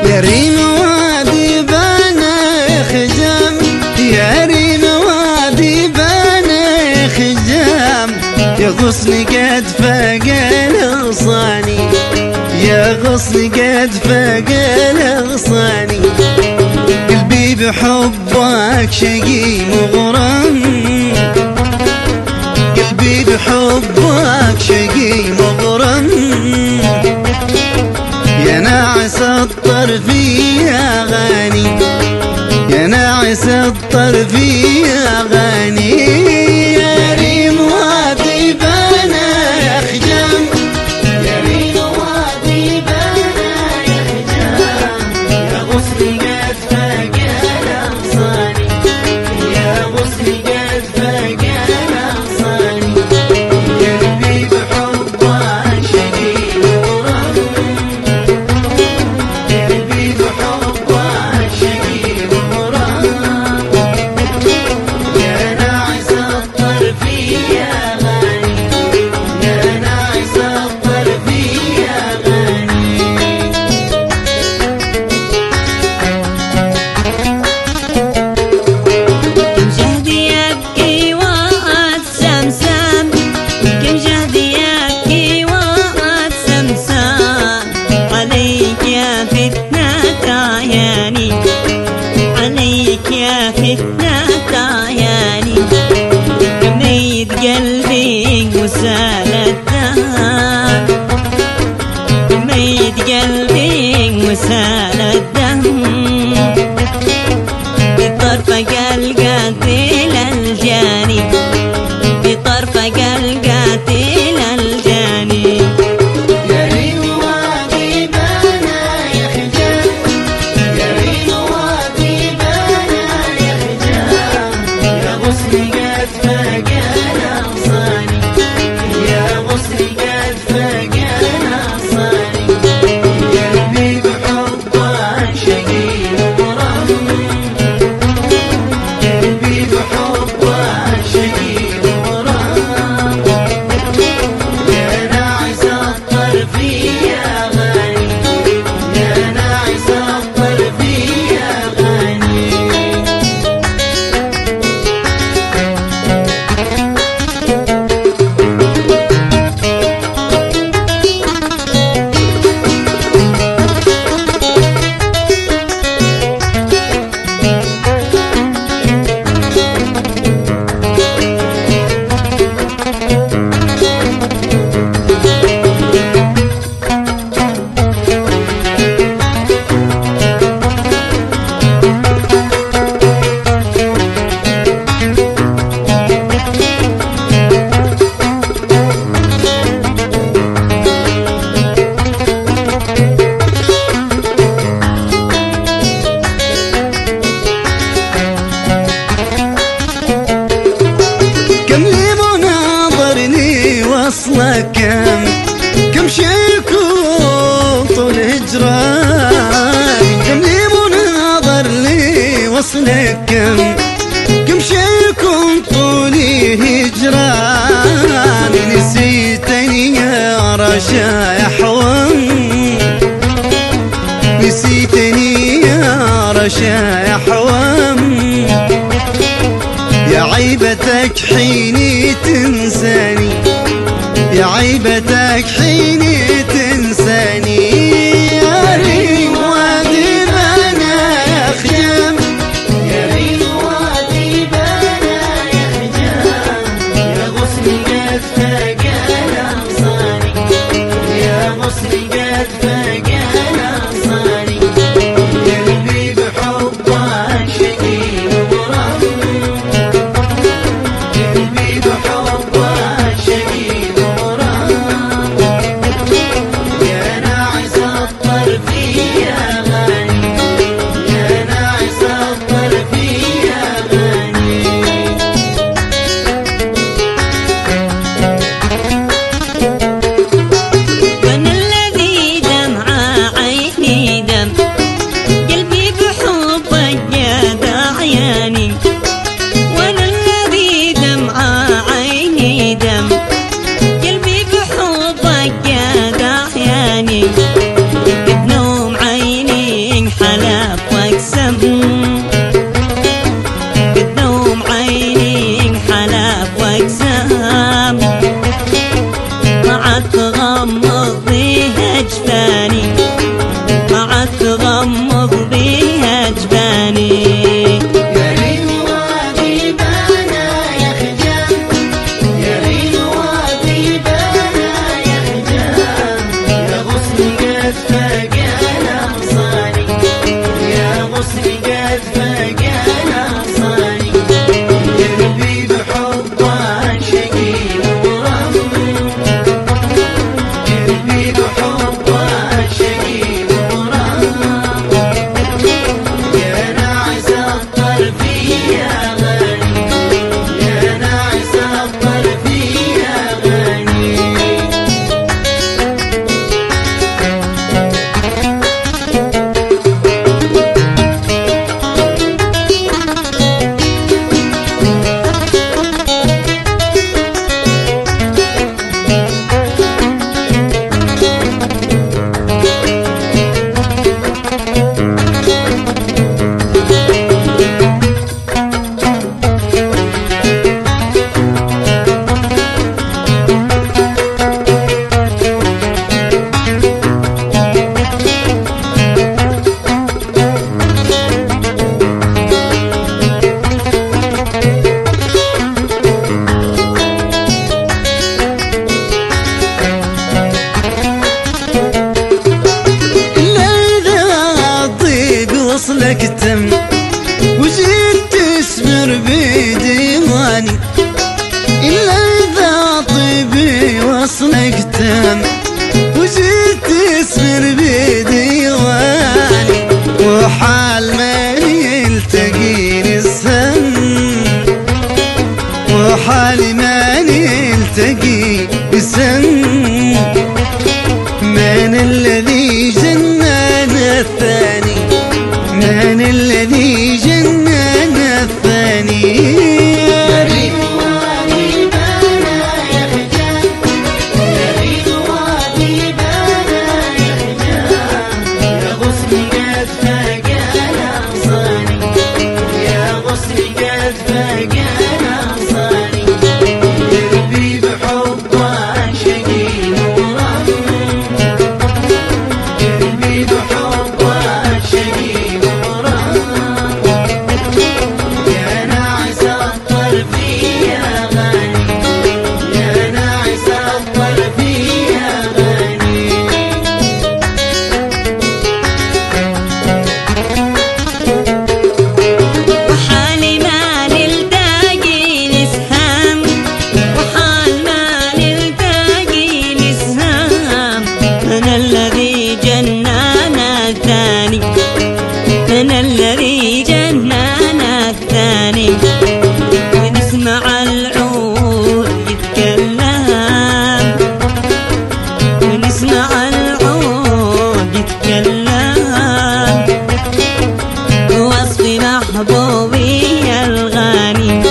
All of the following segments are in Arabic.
يا ريم وادي بنا خجام، يا ريم وادي بنا خجام، يا غصن قد فاق الغصاني، يا غصن قد فاق الغصاني، قلبي بحبك شقي مغرم، قلبي بحبك شقي مغرم، يا ناعس الطرف يا غاني، يا ناعس الطرف يا غاني، يا ريم وادي بنا يا خجام، يا ريم وادي بنا يا خجام، يا غصن قد فاق الأغصاني، يا غصن قد فاق الأغصاني، قلبي بحبك شقي مغرم، قلبي بحبك شقي مغرم، يا ناعس الطرف يا غاني، يا ناعس الطرف يا غاني. كم شهد يبكي وقت سمسم، كم شهد يبكي وقت سمسم، عليك يا فتنة عياني، عليك يا فتنة عياني، رميت قلبي وسال الدم، رميت قلبي وسال الدم، بطرفك القاتل الجاني، بطرفك القاتل الجاني. يا ريم وادي بنا يا خجام، يا ريم وادي بنا يا خجام، يا غصن قد فاق الأغصاني، يا غصن قد فاق الأغصاني، قلبي بحبك شقي مغرم، قلبي بحبك شقي مغرم، يا ناعس الطرف يا غاني، يا ناعس الطرف يا غاني. كم لي مناظرني وصلك، كم شيك طول هجران، كم لي مناظر لي وصلك، كم شيك طول هجران، نسيتني يا رشايح وم، نسيتني يا رشايح وم، يا عيبتك حيني تنساني، يا عيبتك حيني تنساني، يا ريم وادي بنا يا خجام، يا ريم وادي بنا يا خجام، يا غصن قد فاق الأغصاني، يا غصن قد فاق الأغصاني، قلبي بحبك شقي مغرم، قلبي بحبك شقي مغرم، السهام ما عاد تغمض بيها جفاني ما عاد تغمض بيها جفاني وصلك تم وجيت تسمر بديواني إلا إذا طيبي وصلك تم وجيت تسمر بديواني وحال ما يلتقي السم وحال ما يلتقي السم من الذي جنان الثاني من الذي جنان الثاني من الذي جنانا الثاني ونسمع العود يتكلم ونسمع العود يتكلم بوصف محبوبي الغالي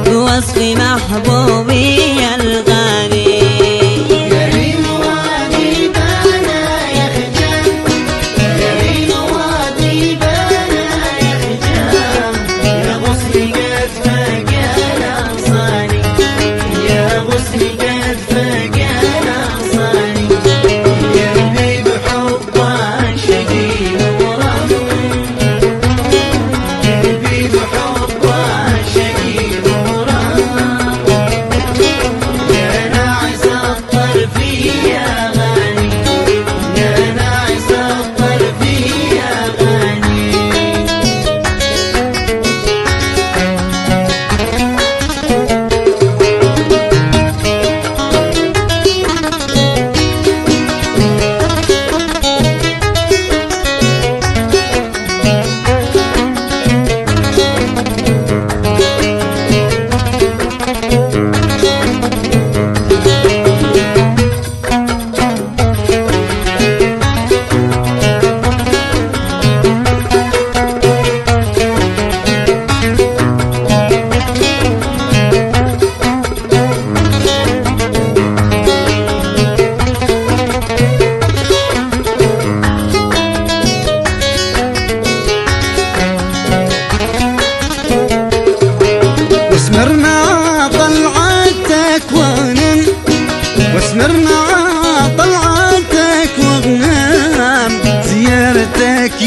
بوصف محبوبي الغالي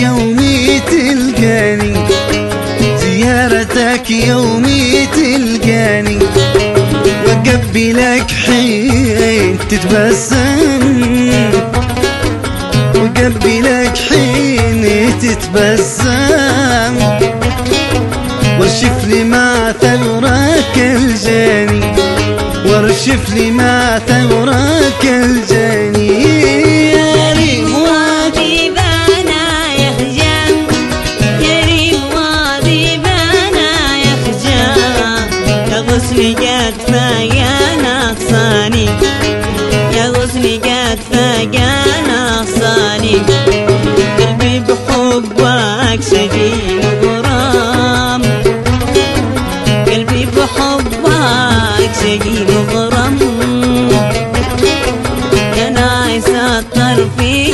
يومي تلقاني، زيارتك يومي تلقاني، وأقبلك حين تتبسم، وأقبلك حين تتبسم، وارشف لي مع ثغرك الجاني، وارشف لي مع ثغرك الجاني. يا ريم وادي بنا يخجل، يا ريم وادي بنا يخجل، يا غصني قد فيا نقصاني، يا غصني قد فيا نقصاني، قلبي بحبك سجين وغرام، قلبي بحبك سجين وغرام، يا نايس الطرفي